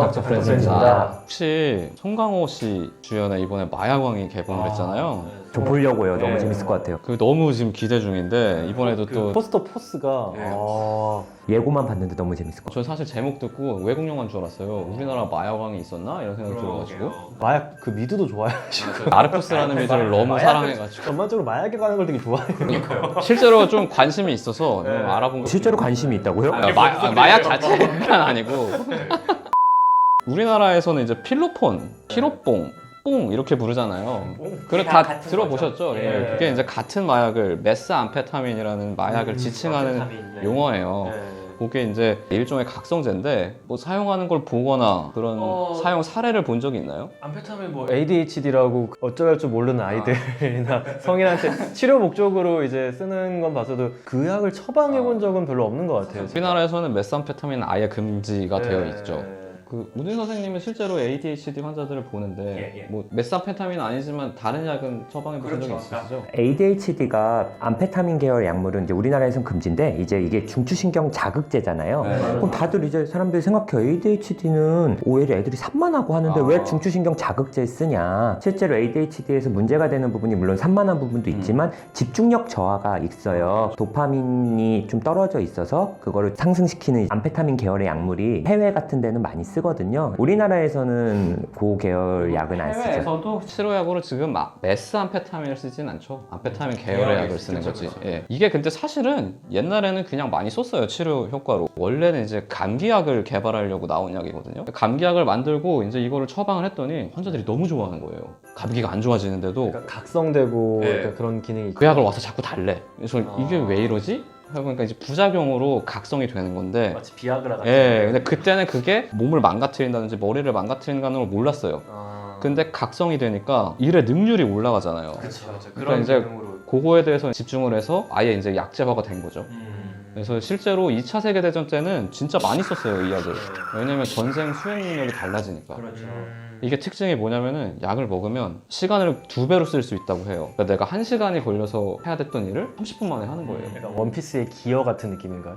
닥터 프렌즈입니다. 혹시 송강호 씨 주연의 이번에 마약왕이 개봉을 했잖아요. 저 보려고요. 네. 너무 재밌을 것 같아요. 그 너무 지금 기대 중인데 이번에도 또 포스터 포스가 네. 예고만 봤는데 너무 재밌을 것 전 사실 제목 듣고 외국 영화인 줄 알았어요. 우리나라 마약왕이 있었나? 이런 생각이 들어가지고 마약 그 미드도 좋아해요. 나르코스라는 미드를 너무 마약을- 사랑해가지고 전반적으로 마약에 관한 걸 되게 좋아해요. 실제로 좀 관심이 있어서 좀 알아본 같아요. 거 실제로 관심이 있다고요? 마약 자체가 아니고 우리나라에서는 이제 필로폰, 피로뽕, 뽕 이렇게 부르잖아요. 그래 다 들어보셨죠? 예. 그게 이제 같은 마약을 메스암페타민이라는 마약을 지칭하는 용어예요. 그게 이제 일종의 각성제인데 뭐 사용하는 걸 보거나 그런 사용 사례를 본 적이 있나요? 암페타민 뭐 ADHD라고 어쩌할 줄 모르는 아이들이나 성인한테 치료 목적으로 이제 쓰는 건 봐서도 그 약을 처방해 본 적은 별로 없는 것 같아요. 우리나라에서는 메스암페타민은 아예 금지가 되어 네. 있죠. 그 우진 선생님은 실제로 ADHD 환자들을 보는데 뭐 메스암페타민은 아니지만 다른 약은 처방해 보신 적이 있으시죠? ADHD가 암페타민 계열 약물은 이제 우리나라에선 금지인데 이제 이게 중추신경 자극제잖아요. 네. 그럼 다들 이제 사람들이 생각해요. ADHD는 오히려 애들이 산만하고 하는데 왜 중추신경 자극제 쓰냐? 실제로 ADHD에서 문제가 되는 부분이 물론 산만한 부분도 있지만 집중력 저하가 있어요. 도파민이 좀 떨어져 있어서 그거를 상승시키는 암페타민 계열의 약물이 해외 같은 데는 많이 쓰거든요. 우리나라에서는 그 계열 약은 안 쓰죠. 해외에서도 치료약으로 지금 메스암페타민을 쓰진 않죠. 암페타민 계열의 약을 쓰는 거지. 예. 이게 근데 사실은 옛날에는 그냥 많이 썼어요. 치료 효과로. 원래는 이제 감기약을 개발하려고 나온 약이거든요. 감기약을 만들고 이제 이거를 처방을 했더니 환자들이 너무 좋아하는 거예요. 감기가 안 좋아지는데도 그러니까 각성되고 네. 약간 그런 기능이 그 약을 와서 자꾸 달래. 그래서 이게 왜 이러지? 해보니까 이제 부작용으로 각성이 되는 건데 마치 비아그라 같은. 예, 근데 그때는 그게 몸을 망가뜨린다든지 머리를 망가뜨린다는 걸 몰랐어요. 근데 각성이 되니까 일의 능률이 올라가잖아요. 그렇죠. 그러니까 이제 그거에 대해서 집중을 해서 아예 이제 약제화가 된 거죠. 그래서 실제로 2차 세계대전 때는 진짜 많이 썼어요, 이 약을. 왜냐면 전쟁 수행 능력이 달라지니까. 그렇죠. 이게 특징이 뭐냐면은 약을 먹으면 시간을 2배로 쓸 수 있다고 해요. 그러니까 내가 1시간이 걸려서 해야 됐던 일을 30분 만에 하는 거예요. 약간 원피스의 기어 같은 느낌인가요?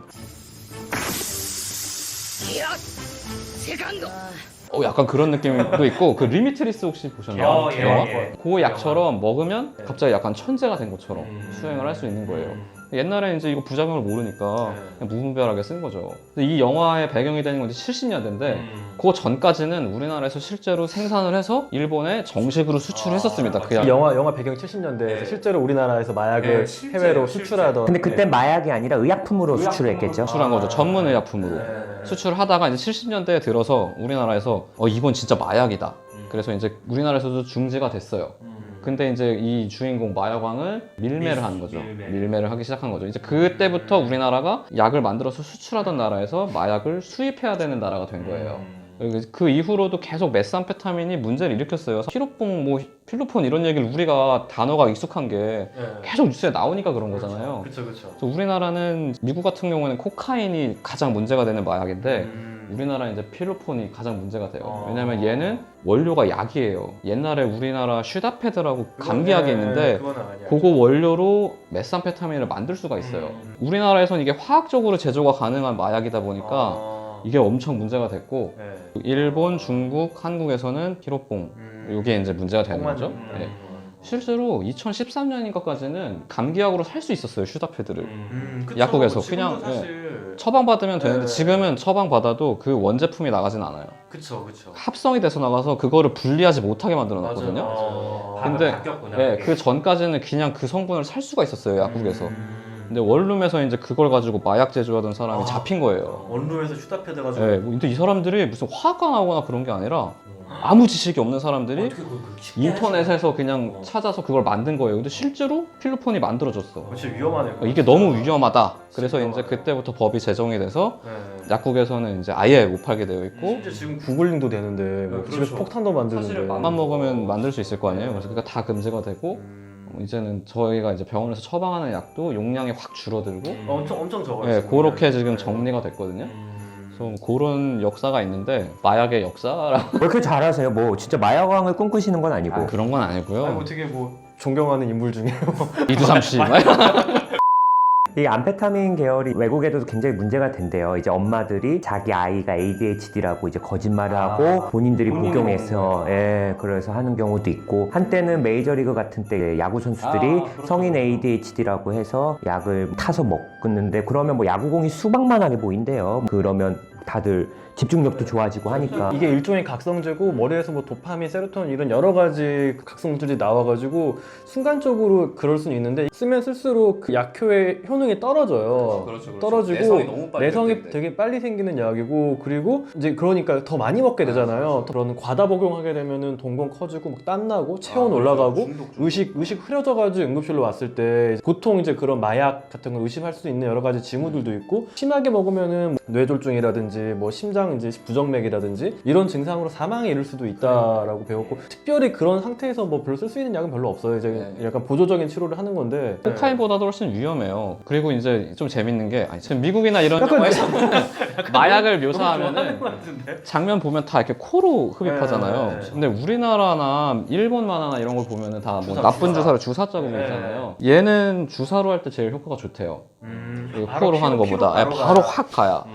약간 그런 느낌도 있고 그 리미트리스 혹시 보셨나요? 영화? 그 약처럼 먹으면 갑자기 약간 천재가 된 것처럼 수행을 할 수 있는 거예요. 옛날에 이제 이거 부작용을 모르니까 그냥 무분별하게 쓴 거죠. 근데 이 영화의 배경이 되는 건 이제 70년대인데 그 전까지는 우리나라에서 실제로 생산을 해서 일본에 정식으로 수출했었습니다. 그 약. 영화 배경 70년대에서 실제로 우리나라에서 마약을 해외로 수출하던. 근데 그때 마약이 아니라 의약품으로 수출했겠죠. 수출한 거죠. 전문 의약품으로. 수출하다가 이제 70년대에 들어서 우리나라에서 이건 진짜 마약이다. 그래서 이제 우리나라에서도 중지가 됐어요. 근데 이제 이 주인공 마약왕을 밀매를 하는 거죠. 밀매를 하기 시작한 거죠. 이제 그때부터 우리나라가 약을 만들어서 수출하던 나라에서 마약을 수입해야 되는 나라가 된 거예요. 그 이후로도 계속 메스암페타민이 문제를 일으켰어요. 피로뽕, 뭐 필로폰 이런 얘기를 우리가 단어가 익숙한 게 계속 뉴스에 나오니까 그런 거잖아요. 그렇죠. 그래서 우리나라는 미국 같은 경우에는 코카인이 가장 문제가 되는 마약인데 우리나라는 이제 필로폰이 가장 문제가 돼요. 왜냐면 얘는 원료가 약이에요. 옛날에 우리나라 슈다페드라고 감기약이 있는데 그거 원료로 메스암페타민을 만들 수가 있어요. 우리나라에선 이게 화학적으로 제조가 가능한 마약이다 보니까 이게 엄청 문제가 됐고 일본, 중국, 한국에서는 피로뽕 이게 이제 문제가 되는 거죠. 네. 실제로 2013년인가까지는 감기약으로 살 수 있었어요, 슈다페드를. 약국에서 그냥 처방받으면 되는데 지금은 처방받아도 그 원제품이 나가진 않아요. 그쵸. 합성이 돼서 나가서 그거를 분리하지 못하게 만들어 놨거든요. 근데 그 전까지는 그냥 그 성분을 살 수가 있었어요, 약국에서. 근데 원룸에서 이제 그걸 가지고 마약 제조하던 사람이 잡힌 거예요. 원룸에서 슈다패드 가지고. 네, 근데 이 사람들이 무슨 화가 나거나 그런 게 아니라 아무 지식이 없는 사람들이 인터넷에서 그냥 찾아서 그걸 만든 거예요. 근데 실제로 필로폰이 만들어졌어. 진짜 위험하네요. 이게 너무 위험하다. 그래서 이제 그때부터 법이 제정이 돼서 약국에서는 이제 아예 못 팔게 되어 있고 심지어 지금 구글링도 되는데 뭐 집에서 폭탄도 만드는데. 맘만 먹으면 만들 수 있을 거 아니에요. 그래서 그러니까 다 금지가 되고 이제는 저희가 이제 병원에서 처방하는 약도 용량이 확 줄어들고 엄청 적어요. 네, 그렇게 지금 정리가 됐거든요. 그래서 그런 역사가 있는데 마약의 역사라고 왜 이렇게 잘하세요? 뭐 진짜 마약왕을 꿈꾸시는 건 아니고. 그런 건 아니고요. 되게 뭐 존경하는 인물 중에 이두삼 씨. 이 암페타민 계열이 외국에도 굉장히 문제가 된대요. 이제 엄마들이 자기 아이가 ADHD라고 이제 거짓말을 하고 본인들이 복용해서 그래서 하는 경우도 있고 한때는 메이저리그 같은 때 야구 선수들이 그렇죠. 성인 ADHD라고 해서 약을 타서 먹는데 그러면 뭐 야구공이 수박만하게 보인대요. 그러면 다들 집중력도 좋아지고 하니까 이게 일종의 각성제고 머리에서 뭐 도파민, 세로토닌 이런 여러 가지 각성들이 나와가지고 순간적으로 그럴 수는 있는데 쓰면 쓸수록 그 약효의 효능이 떨어져요. 떨어지고 내성이 되게 빨리 생기는 약이고 그리고 이제 그러니까 더 많이 먹게 되잖아요. 그런 과다 복용하게 되면은 동공 커지고 막 땀나고 체온 올라가고 의식 흐려져가지고 응급실로 왔을 때 보통 이제 그런 마약 같은 걸 의심할 수 있는 여러 가지 징후들도 있고 심하게 먹으면은 뇌졸중이라든지 뭐 심장 이제 부정맥이라든지 이런 증상으로 사망에 이를 수도 있다라고 배웠고 특별히 그런 상태에서 뭐 별로 쓸 수 있는 약은 별로 없어요. 이제 약간 보조적인 치료를 하는 건데 코카인보다도 훨씬 위험해요. 그리고 이제 좀 재밌는 게 지금 미국이나 이런 영화에서는 마약을 묘사하면은 장면 보면 다 이렇게 코로 흡입하잖아요. 근데 우리나라나 일본 만화나 이런 걸 보면은 다 뭐 나쁜 주사로 주사 자국이잖아요. 얘는 주사로 할 때 제일 효과가 좋대요. 그리고 코로 하는 것보다 바로 확 가야.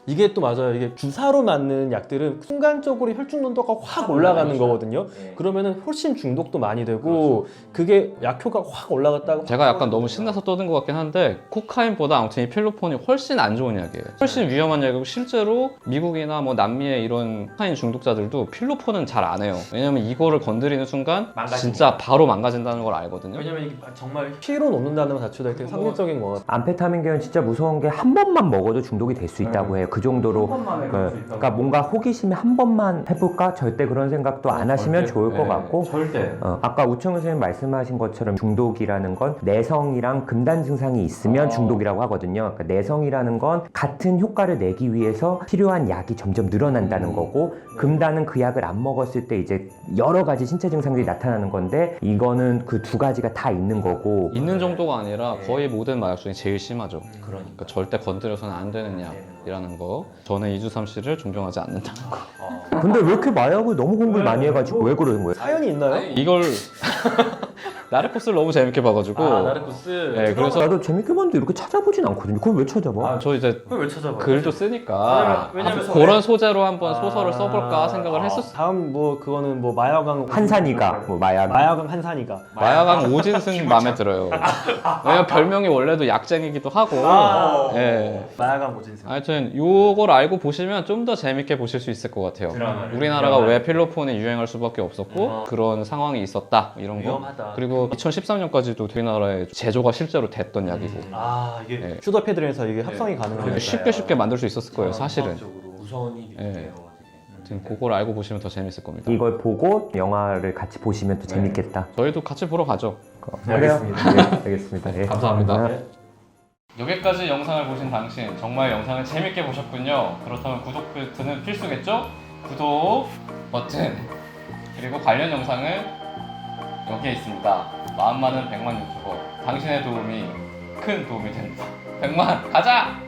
이게 또 맞아요. 이게 주사로 맞는 약들은 순간적으로 혈중 농도가 확 올라가는 거거든요. 그러면은 훨씬 중독도 많이 되고 그게 약효가 확 올라갔다고. 제가 약간 너무 신나서 떠든 것 같긴 한데 코카인보다 아무튼 이 필로폰이 훨씬 안 좋은 약이에요. 훨씬 위험한 약이고 실제로 미국이나 뭐 남미의 이런 코카인 중독자들도 필로폰은 잘 안 해요. 왜냐면 이거를 건드리는 순간 진짜 바로 망가진다는 걸 알거든요. 왜냐면 이게 정말 피로 놓는다는 것 자체도 되게 상징적인 것 같아요. 암페타민 계열은 진짜 무서운 게 한 번만 먹어도 중독이 될 수 있다고 해요. 그 정도로 그러니까 뭔가 호기심에 한 번만 해볼까? 절대 그런 생각도 안 하시면 좋을 것 같고 아까 우청현 선생님 말씀하신 것처럼 중독이라는 건 내성이랑 금단 증상이 있으면 중독이라고 하거든요. 그러니까 내성이라는 건 같은 효과를 내기 위해서 필요한 약이 점점 늘어난다는 거고 금단은 그 약을 안 먹었을 때 이제 여러 가지 신체 증상들이 나타나는 건데 이거는 그 두 가지가 다 있는 거고 있는 정도가 아니라 거의 모든 마약 중에 제일 심하죠. 그러니까 절대 건드려서는 안 되는 약이라는 거. 저는 이주삼 씨를 존경하지 않는다는 거. 근데 왜 이렇게 마약을 너무 공부를 많이 해가지고 왜 그러는 거예요? 사연이 있나요? 이걸 나르코스를 너무 재밌게 봐가지고. 나르코스. 네, 그래서 나도 재밌게 봤는데 이렇게 찾아보진 않거든요. 그걸 왜 찾아봐? 저 이제 그걸 왜 찾아봐요? 글도 쓰니까 왜냐면 그런 소재로 한번 소설을 써볼까 생각을 했었어요. 다음 뭐 그거는 뭐 마야강 한산이가 뭐 마야강 한산이가 마야강 오진승 마음에 들어요. 왜냐면 별명이 원래도 약쟁이기도 하고. 예. 마야강 오진승. 하여튼 요걸 알고 보시면 좀 더 재밌게 보실 수 있을 것 같아요. 우리나라가 왜 필로폰이 유행할 수밖에 없었고 그런 상황이 있었다 이런 거. 위험하다. 그리고 2013년까지도 우리나라에 제조가 실제로 됐던 약이고 이게 네. 슈더패드에서 이게 합성이 가능하니까 쉽게 만들 수 있었을 거예요 사실은. 무서운 일이 예. 아무튼 그걸 알고 보시면 더 재밌을 겁니다. 이걸 보고 영화를 같이 보시면 또 재밌겠다. 저희도 같이 보러 가죠. 알겠습니다. 네, 알겠습니다. 예. 감사합니다. 여기까지 영상을 보신 당신 정말 영상을 재밌게 보셨군요. 그렇다면 구독 버튼은 필수겠죠? 구독 버튼 그리고 관련 영상은 여기에 있습니다. 마음 많은 100만 유튜버 당신의 도움이 큰 도움이 됩니다. 100만 가자!